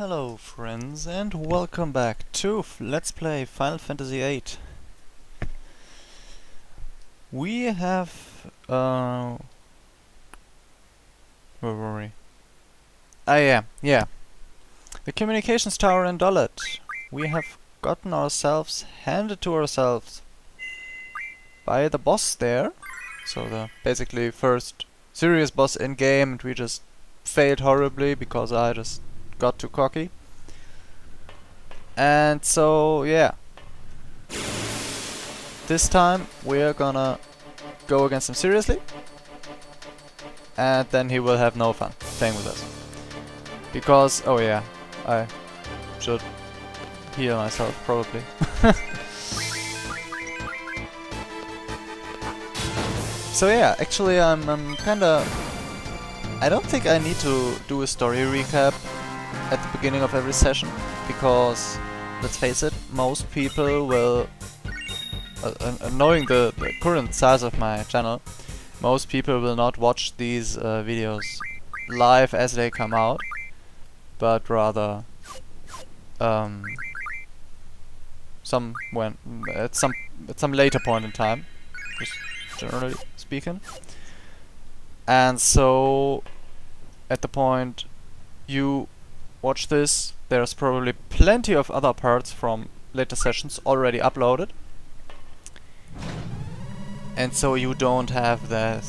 Hello friends and welcome back to Let's Play Final Fantasy VIII. We have where were we? Yeah. The communications tower in Dullet. We have gotten ourselves handed to ourselves by the boss there. So the basically first serious boss in game, and we just failed horribly because I just got too cocky. And so yeah, this time we're gonna go against him seriously, and then he will have no fun playing with us. Because, oh yeah, I should heal myself probably. So yeah, actually I'm kinda... I don't think I need to do a story recap at the beginning of every session, because, let's face it, most people will... knowing the current size of my channel, most people will not watch these videos live as they come out, but rather at some later point in time, just generally speaking. And so at the point you watch this, there's probably plenty of other parts from later sessions already uploaded, and so you don't have that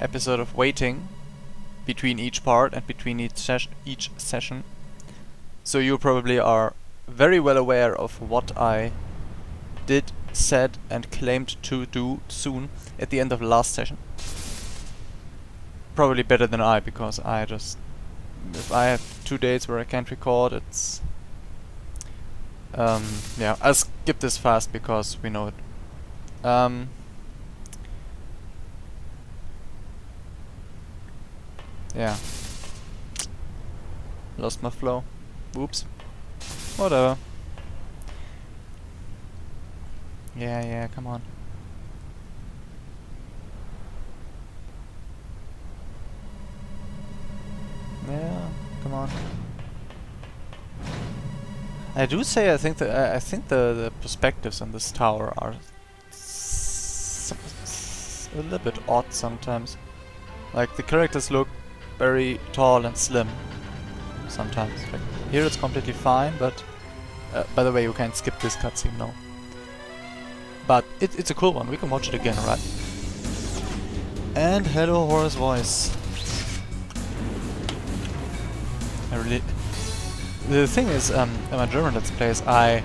episode of waiting between each part and between each session. So you probably are very well aware of what I did, said and claimed to do soon at the end of the last session. Probably better than I, because I just... if I have 2 days where I can't record, it's... yeah, I'll skip this fast because we know it. Yeah. Lost my flow. Oops. Whatever. Yeah, come on. Yeah, come on. I do say I think the perspectives on this tower are a little bit odd sometimes. Like, the characters look very tall and slim sometimes. Like, here it's completely fine, but by the way, you can't skip this cutscene, no. But it's a cool one. We can watch it again, right? And hello, Horace voice. The thing is, in my German Let's Plays, I,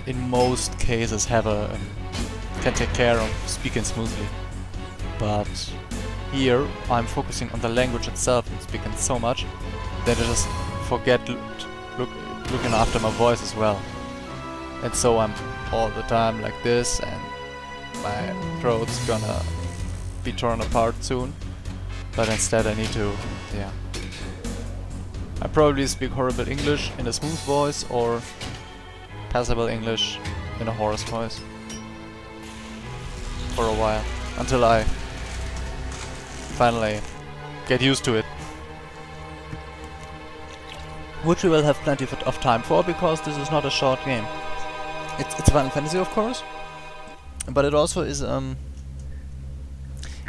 in most cases, can take care of speaking smoothly. But here, I'm focusing on the language itself and speaking so much that I just forget looking after my voice as well. And so I'm all the time like this, and my throat's gonna be torn apart soon. But instead I need to, yeah. I probably speak horrible English in a smooth voice, or passable English in a hoarse voice. For a while. Until I finally get used to it. Which we will have plenty of time for, because this is not a short game. It's Final Fantasy, of course. But it also is, I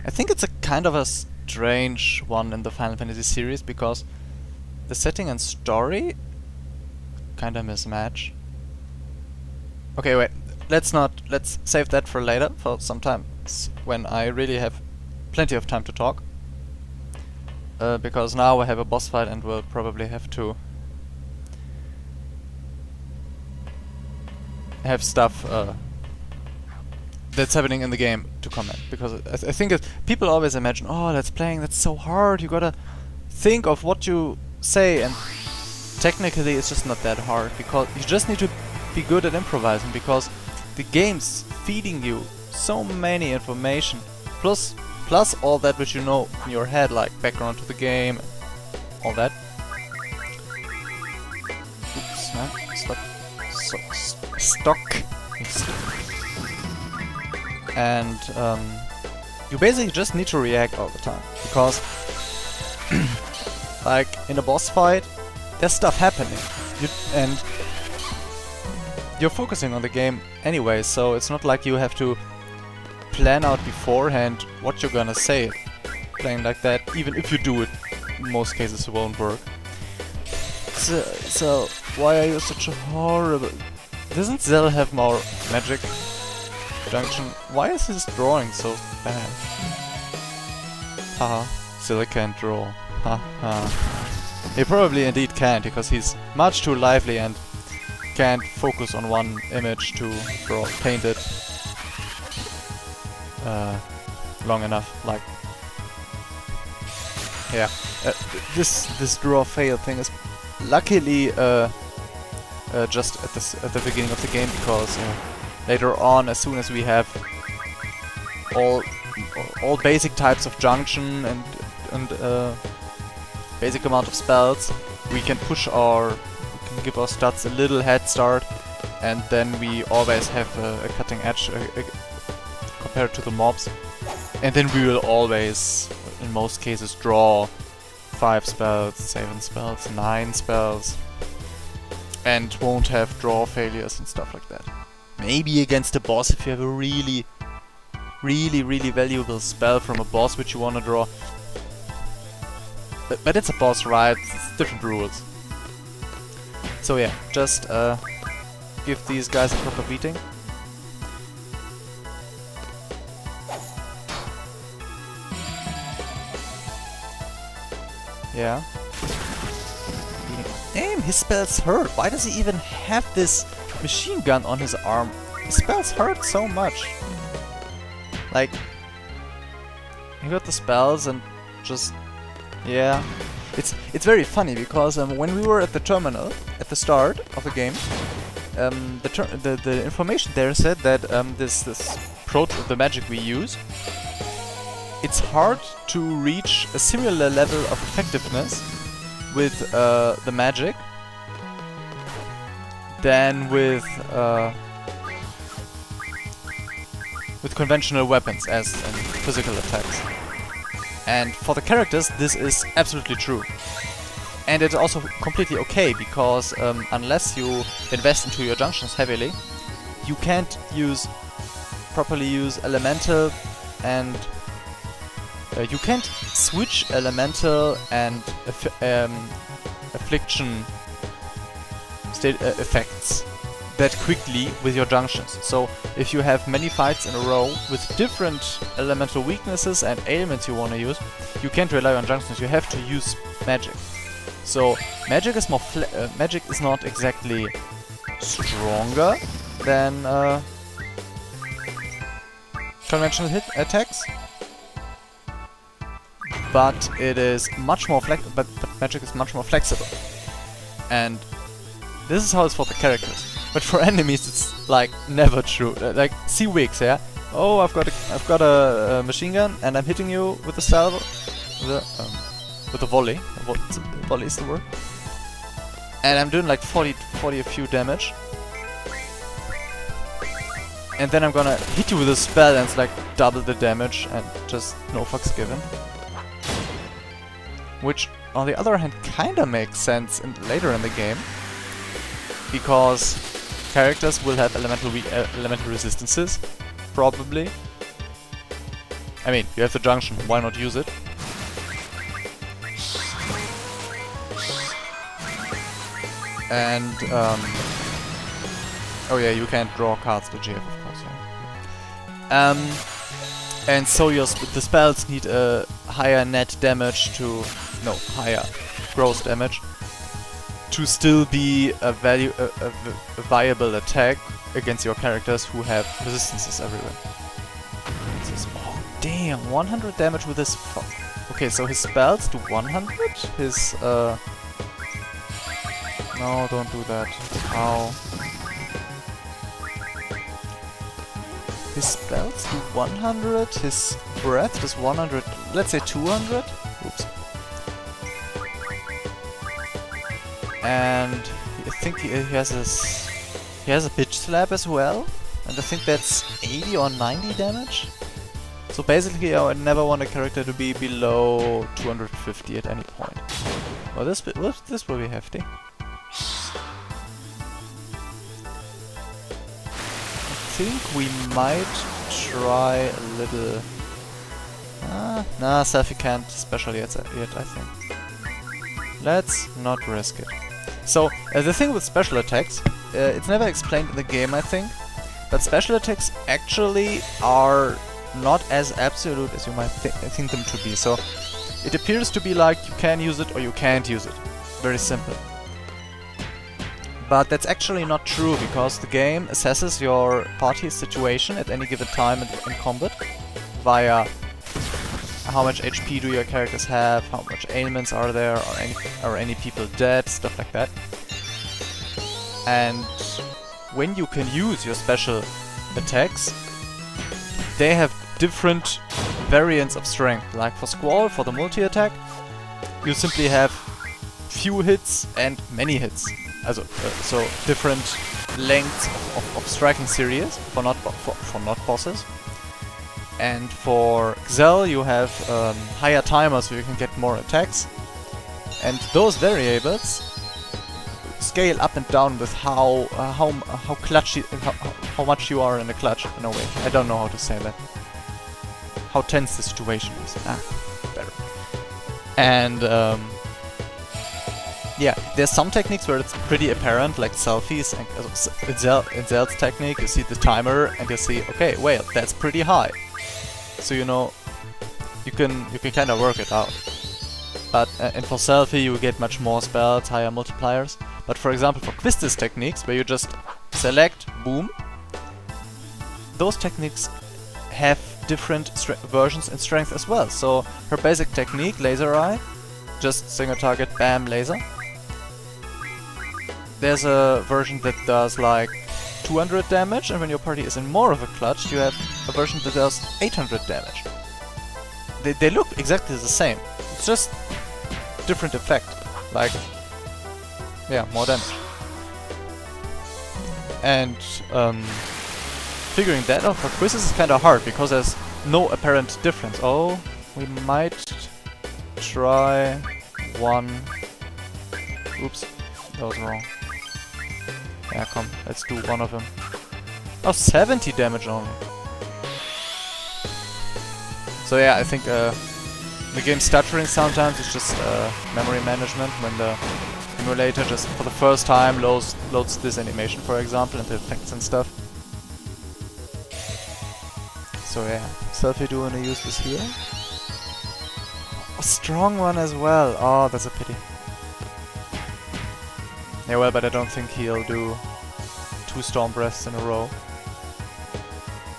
think it's a kind of a strange one in the Final Fantasy series, because the setting and story kinda mismatch. Okay, wait. Let's save that for later, for sometimes when I really have plenty of time to talk. Because now I have a boss fight and we'll probably have to have stuff that's happening in the game to comment. Because I think people always imagine, oh, that's so hard, you gotta think of what you say, and technically it's just not that hard, because you just need to be good at improvising, because the game's feeding you so many information, plus all that which you know in your head, like background to the game, all that. Oops, man, stock. And you basically just need to react all the time, because like in a boss fight, there's stuff happening. And you're focusing on the game anyway, so it's not like you have to plan out beforehand what you're gonna say. Playing like that, even if you do it, in most cases it won't work. So why are you such a horrible... Doesn't Zell have more magic junction? Why is his drawing so bad? Haha, Zell can't draw. Haha. He probably indeed can't, because he's much too lively and can't focus on one image to draw, paint it long enough. Like, yeah, this draw fail thing is luckily just at the beginning of the game, because later on, as soon as we have all basic types of junction and basic amount of spells, we can give our stats a little head start, and then we always have a cutting edge compared to the mobs, and then we will always, in most cases, draw 5 spells, 7 spells, 9 spells, and won't have draw failures and stuff like that. Maybe against a boss, if you have a really valuable spell from a boss which you want to draw. But it's a boss, right? It's different rules. So yeah, just give these guys a proper beating. Yeah. Damn, his spells hurt. Why does he even have this machine gun on his arm? His spells hurt so much. Like, he got the spells and just... yeah. It's very funny, because when we were at the terminal, at the start of the game, the information there said that this approach of the magic we use, it's hard to reach a similar level of effectiveness with the magic than with conventional weapons as in physical attacks. And for the characters, this is absolutely true. And it's also completely okay, because unless you invest into your junctions heavily, you can't properly use elemental, and you can't switch elemental and affliction effects that quickly with your junctions. So if you have many fights in a row with different elemental weaknesses and ailments you want to use, you can't rely on junctions, you have to use magic. So magic is magic is not exactly stronger than conventional attacks, but it is much more but magic is much more flexible. And this is how it's for the characters. But for enemies, it's like never true. Like, see Wix, yeah? Oh, I've got a machine gun, and I'm hitting you with a salvo, with a volley. Volley is the word. And I'm doing like 40 a few damage. And then I'm gonna hit you with a spell, and it's like double the damage, and just no fucks given. Which, on the other hand, kinda makes sense later in the game, because characters will have elemental resistances, probably. I mean, you have the junction, why not use it? And, oh yeah, you can't draw cards to GF, of course, yeah. And so the spells need a higher net damage higher gross damage to still be a viable attack against your characters who have resistances everywhere. Oh damn, 100 damage with his... Okay, so his spells do 100? His no, don't do that. Ow. His spells do 100, his breath does 100, let's say 200? Oops. And I think he has a pitch slap as well, and I think that's 80 or 90 damage. So basically I would never want a character to be below 250 at any point. Oh, this will be hefty. I think we might try a little... nah, Selfie can't special yet, I think. Let's not risk it. So, the thing with special attacks, it's never explained in the game, I think, but special attacks actually are not as absolute as you might think them to be. So, it appears to be like you can use it or you can't use it. Very simple. But that's actually not true, because the game assesses your party's situation at any given time in combat via how much HP do your characters have, how much ailments are there, or any people dead, stuff like that. And when you can use your special attacks, they have different variants of strength. Like for Squall, for the multi-attack, you simply have few hits and many hits. So different lengths of striking series for not bosses. And for Xel you have higher timers, so you can get more attacks. And those variables scale up and down with how clutchy, how much you are in a clutch, in a way. I don't know how to say that. How tense the situation is. Better. And yeah, there's some techniques where it's pretty apparent, like Selfies, and in Zel's technique you see the timer and you see, okay, well, that's pretty high. So you know, you can kind of work it out. But and for Selfie you get much more spells, higher multipliers. But for example, for Quistis techniques, where you just select, boom, those techniques have different versions in strength as well. So her basic technique, Laser Eye, just single target, bam, laser. There's a version that does like 200 damage, and when your party is in more of a clutch, you have a version that does 800 damage. They look exactly the same. It's just different effect. Like, yeah, more damage. And figuring that out for quizzes is kind of hard, because there's no apparent difference. Oh, we might try one. Oops, that was wrong. Yeah, come, let's do one of them. Oh, 70 damage only. So yeah, I think the game's stuttering sometimes. It's just memory management, when the emulator just for the first time loads this animation, for example, and the effects and stuff. So yeah, Selfie, do you wanna use this here? A strong one as well. Oh, that's a pity. Yeah, well, but I don't think he'll do 2 Storm Breaths in a row.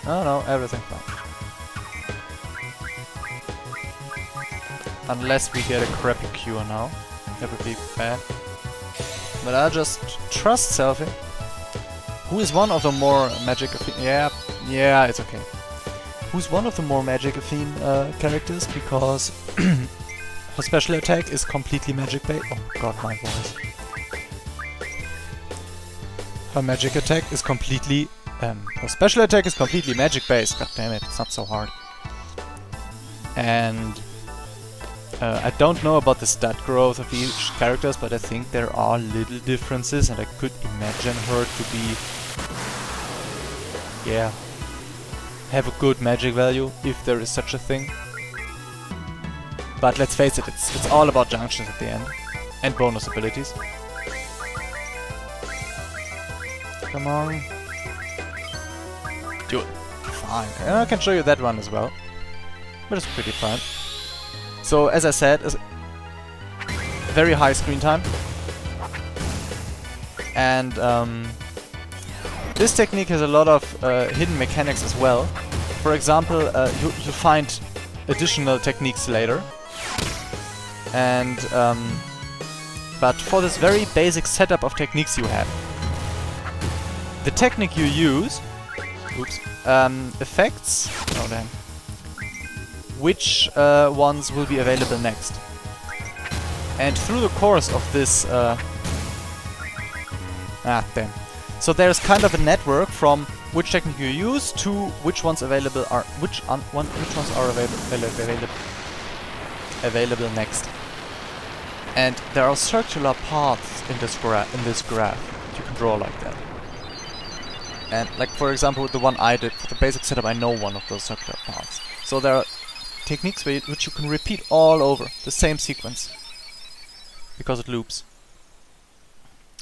No, everything fine. Unless we get a crappy cure now. That would be bad. But I'll just trust Selfie, who is one of the more magic-affine... Yeah, it's okay. Who's one of the more magic-affine characters, because her special attack is completely magic-based. Oh god, my voice. Her magic attack is completely... her special attack is completely magic-based. God damn it, it's not so hard. And... I don't know about the stat growth of each characters, but I think there are little differences, and I could imagine her to be... yeah... have a good magic value, if there is such a thing. But let's face it, it's all about junctions at the end. And bonus abilities. Come on. Do it. Fine. And I can show you that one as well. But it's pretty fun. So, as I said, very high screen time. And this technique has a lot of hidden mechanics as well. For example, you find additional techniques later. And but for this very basic setup of techniques you have, the technique you use, oops, affects, oh damn, which ones will be available next. And through the course of this, damn. So there's kind of a network from which technique you use to which ones available are which ones are available next. And there are circular paths in this graph. You can draw like that. And like for example with the one I did for the basic setup, I know one of those circular paths. So there are techniques which you can repeat all over the same sequence because it loops.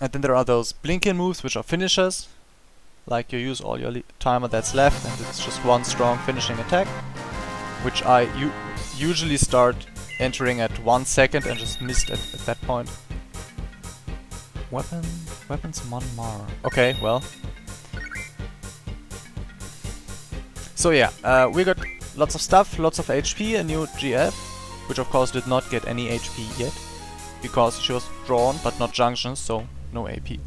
And then there are those blink-in moves which are finishers, like you use all your timer that's left and it's just one strong finishing attack, which I usually start entering at 1 second and just missed at that point. Weapons Monmar. Okay, well. So yeah, we got lots of stuff, lots of HP, a new GF, which of course did not get any HP yet, because she was drawn but not junctions, so no AP.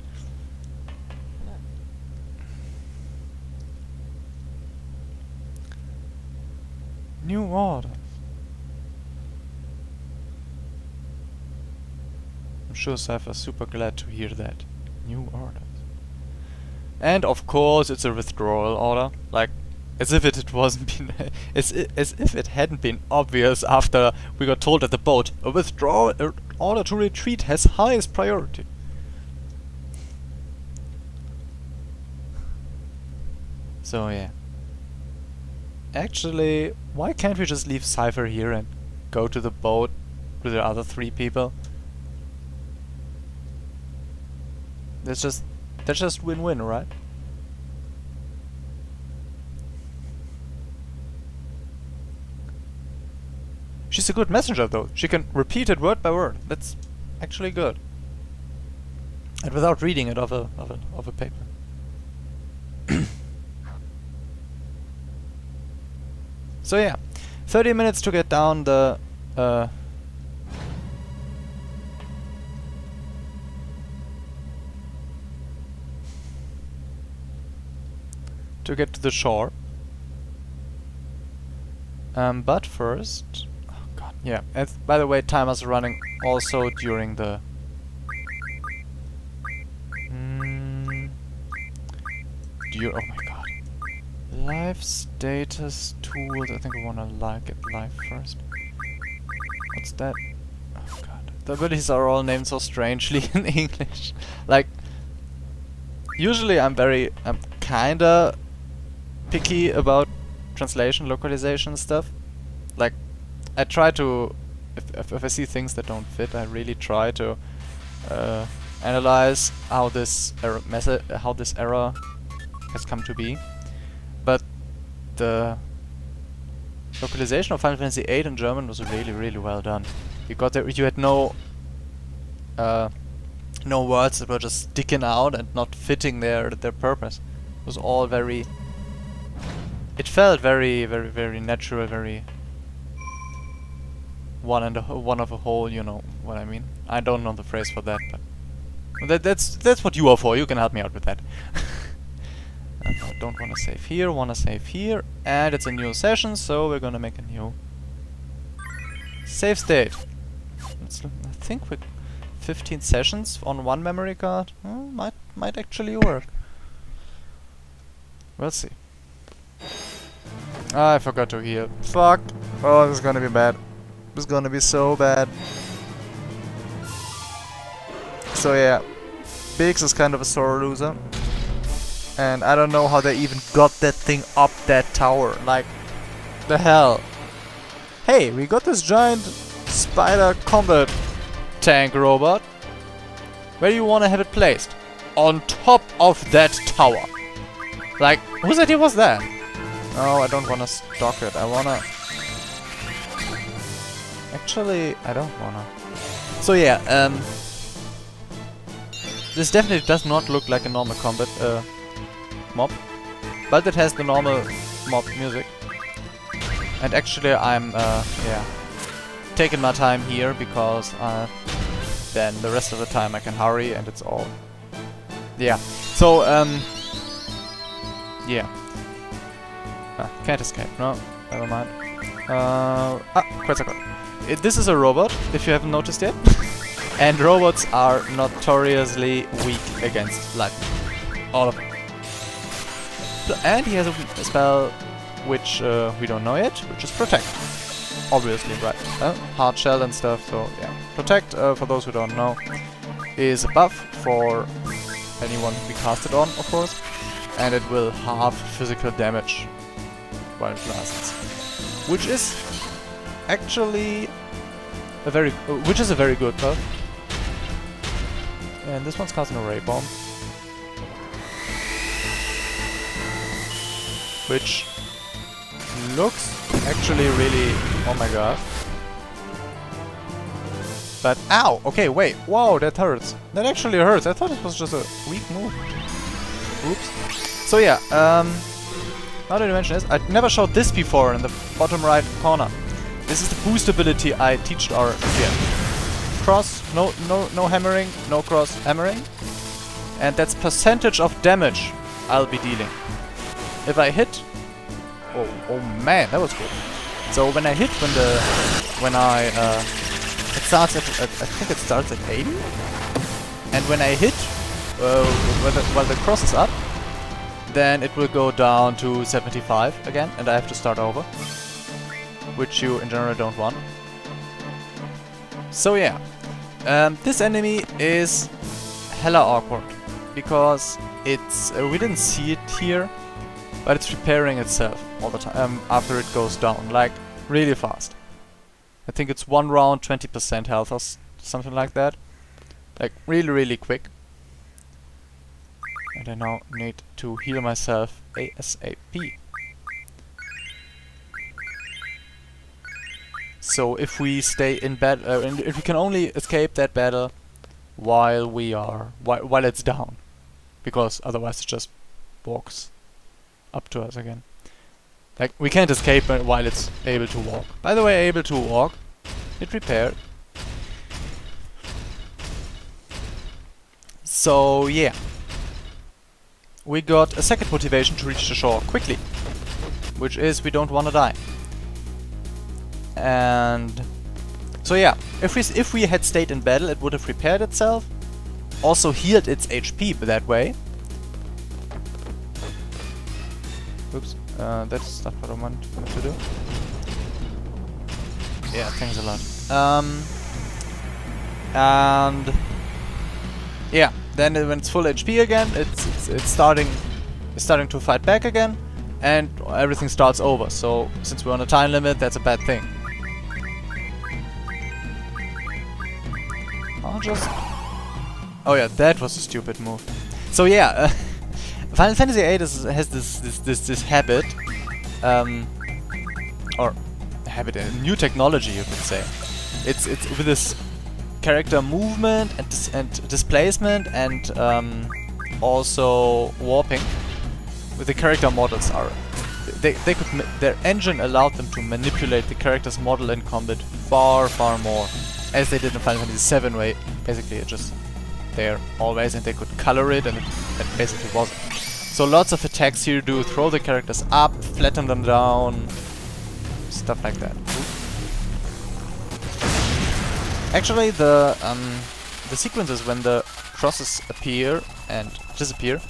New order. I'm sure Cypher is super glad to hear that. New orders. And of course it's a withdrawal order, like as if it wasn't been as if it hadn't been obvious after we got told at the boat a withdrawal order to retreat has highest priority. So yeah. Actually, why can't we just leave Cypher here and go to the boat with the other 3 people? That's just win-win, right? She's a good messenger though. She can repeat it word by word. That's actually good. And without reading it off a paper. So yeah, 30 minutes to get down the to get to the shore. But first, oh god, yeah. And by the way, timers are running also during the. Oh my god. Live status tools. I think I wanna get live first. What's that? Oh god. The abilities are all named so strangely in English. Like, usually I'm kinda picky about translation, localization stuff. Like, I try to, if I see things that don't fit, I really try to analyze how this error has come to be. But the localization of Final Fantasy VIII in German was really well done, because you had no words that were just sticking out and not fitting their purpose. It was all very. It felt very natural, very one of a whole. You know what I mean? I don't know the phrase for that, but that's what you are for. You can help me out with that. I don't want to save here, want to save here, and it's a new session, so we're gonna make a new save state. I think we're 15 sessions on one memory card. Might actually work. We'll see. I forgot to heal. Fuck! Oh, this is gonna be bad. This is gonna be so bad. So yeah, Biggs is kind of a sore loser. And I don't know how they even got that thing up that tower. Like, the hell. Hey, we got this giant spider combat tank robot. Where do you want to have it placed? On top of that tower. Like, whose idea was that? Oh, I don't want to stock it. I want to... Actually, I don't want to. So yeah, this definitely does not look like a normal combat mob, but it has the normal mob music. And actually I'm taking my time here because then the rest of the time I can hurry and it's all so can't escape, no, never mind. Quite so good. This is a robot, if you haven't noticed yet. And robots are notoriously weak against lightning, all of them. And he has a spell which we don't know yet, which is Protect. obviously, right? Hard shell and stuff, so yeah. Protect, for those who don't know, is a buff for anyone we cast it on, of course. And it will halve physical damage while it lasts. Which is actually a very good buff. And this one's casting a Ray Bomb. Which looks actually really... oh my god. But ow! Okay, wait. Wow, that hurts. That actually hurts. I thought it was just a weak move. Oops. So yeah, now that you mention this, I never showed this before in the bottom right corner. This is the boost ability I teached our GM. Cross, no hammering, no cross hammering. And that's percentage of damage I'll be dealing. If I hit... oh man, that was good. So when I hit, it starts at, I think it starts at 80? And when I hit, while the cross is up, then it will go down to 75 again, and I have to start over. Which you in general don't want. So yeah, this enemy is hella awkward, because it's, we didn't see it here, but it's repairing itself all the time after it goes down, like really fast. I think it's 1 round, 20% health or something like that. Like really quick. And I now need to heal myself ASAP. So if we stay in battle, if we can only escape that battle while while it's down, because otherwise it just walks up to us again. Like, we can't escape while it's able to walk. By the way, able to walk, it repaired. So yeah, we got a second motivation to reach the shore quickly, which is we don't want to die. And so yeah, if we had stayed in battle, it would have repaired itself, also healed its HP that way. Oops, that's not what I want to do. Yeah, thanks a lot. And yeah, then when it's full HP again, it's starting to fight back again, and everything starts over. So since we're on a time limit, that's a bad thing. Oh yeah, that was a stupid move. So yeah, Final Fantasy VIII has this habit, or habit, a new technology you could say. It's with this character movement and displacement and also warping. With the character models their engine allowed them to manipulate the character's model in combat far more, as they did in Final Fantasy VII, where basically it just there always, and they could color it, and it basically wasn't. So lots of attacks here do throw the characters up, flatten them down, stuff like that. Actually, the sequences when the crosses appear and disappear,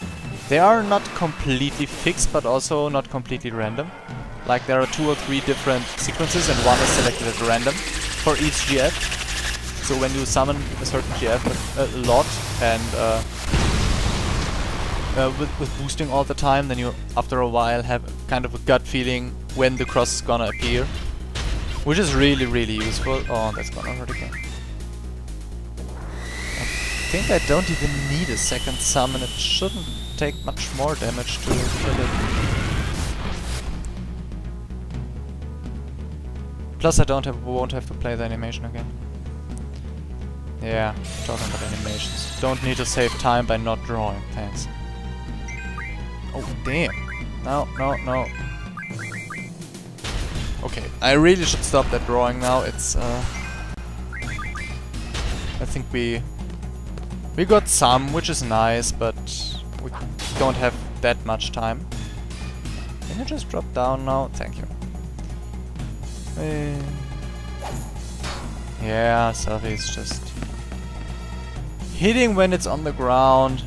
they are not completely fixed, but also not completely random. Like, there are 2 or 3 different sequences, and one is selected at random for each GF. So when you summon a certain GF a lot, and with boosting all the time, then you, after a while, have kind of a gut feeling when the cross is gonna appear. Which is really useful. Oh, that's gonna hurt again. I think I don't even need a second summon. It shouldn't take much more damage to kill it. Plus I won't have to play the animation again. Yeah, talking about animations. Don't need to save time by not drawing, thanks. Oh, damn. No. Okay, I really should stop that drawing now. It's, I think we got some, which is nice, but we don't have that much time. Can you just drop down now? Thank you. Yeah, Selphie's just hitting when it's on the ground.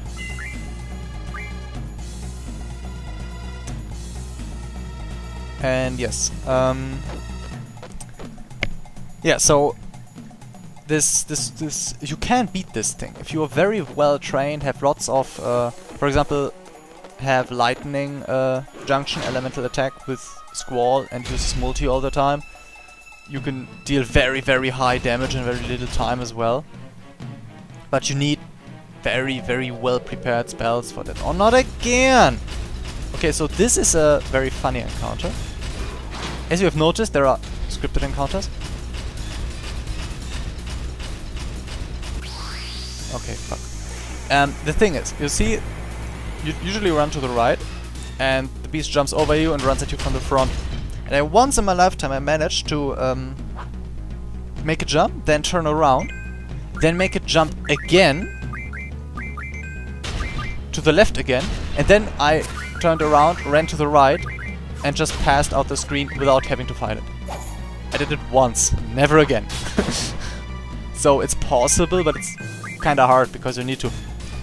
And yes, Yeah, so this you can beat this thing if you are very well trained, have lots of for example, have lightning junction elemental attack with squall and uses multi all the time. You can deal very high damage in very little time as well. But you need very well prepared spells for that. Oh, not again! Okay, so this is a very funny encounter. As you have noticed, there are scripted encounters. Okay, fuck. The thing is, you see, you usually run to the right, and the beast jumps over you and runs at you from the front. And once in my lifetime I managed to make a jump, then turn around, then make a jump again, to the left again, and then I turned around, ran to the right, and just passed out the screen without having to fight it. I did it once, never again. So it's possible, but it's kinda hard because you need to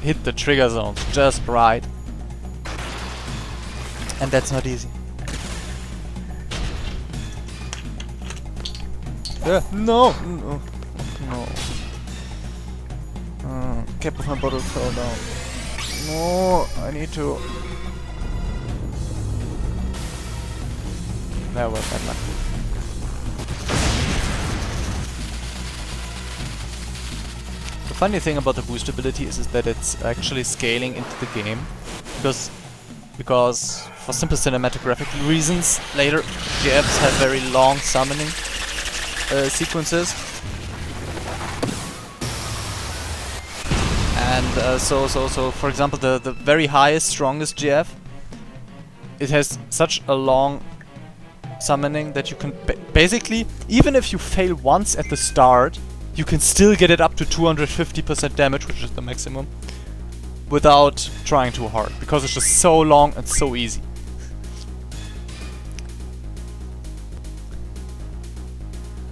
hit the trigger zones just right. And that's not easy. No! Cap of my bottle fell down. No, I need to... There was bad luck. The funny thing about the boost ability is that it's actually scaling into the game. Because for simple cinematographic reasons, later GFs have very long summoning sequences. And so for example, the very highest, strongest GF, it has such a long summoning that you can basically, even if you fail once at the start, you can still get it up to 250% damage, which is the maximum, without trying too hard, because it's just so long and so easy.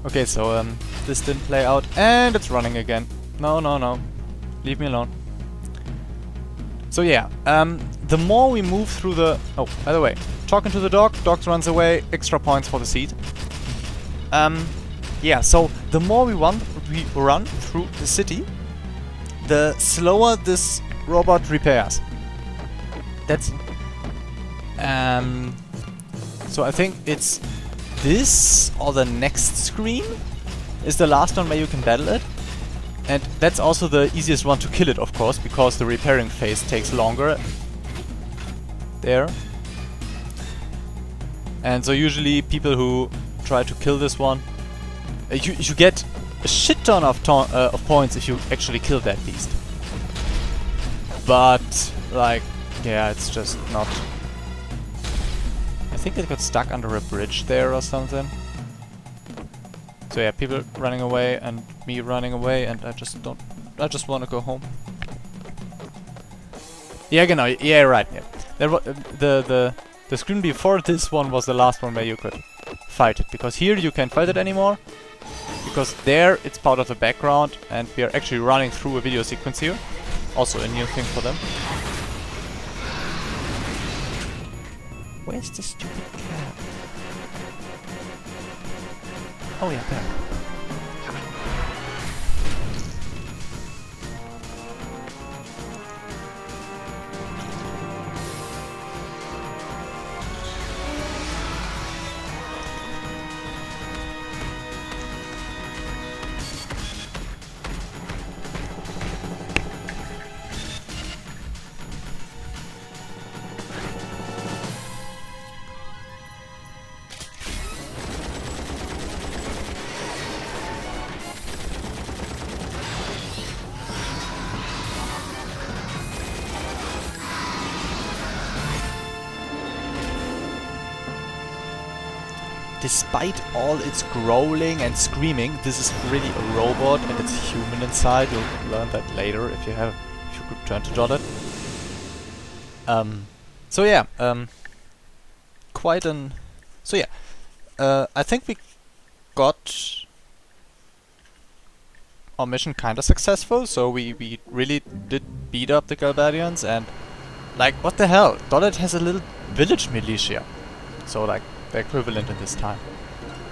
Okay, so this didn't play out, and it's running again. No. Leave me alone. So yeah, the more we move through the... Oh, by the way, talking to the dog, dog runs away, extra points for the seed. Yeah, so the more we run through the city, the slower this robot repairs. That's... so I think it's this or the next screen is the last one where you can battle it. And that's also the easiest one to kill it, of course, because the repairing phase takes longer. There. And so usually people who try to kill this one, you get a shit ton of points if you actually kill that beast. But, like, yeah, it's just not... I think it got stuck under a bridge there or something. So yeah, people running away and me running away, and I just want to go home. Yeah, genau. Yeah, right. Yeah. The screen before this one was the last one where you could fight it, because here you can't fight it anymore, because there it's part of the background, and we are actually running through a video sequence here. Also a new thing for them. Where's the stupid cat? Oh yeah, there. Despite all its growling and screaming, this is really a robot and it's human inside. You'll learn that later if you could turn to Jollet. So yeah, quite an... So yeah, I think we got our mission kinda successful, so we really did beat up the Galbadians, and like, what the hell? Jollet has a little village militia. So like, the equivalent in this time.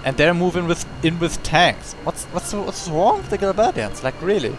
And they're moving in with tanks. What's wrong with the Galbadians? Like, really?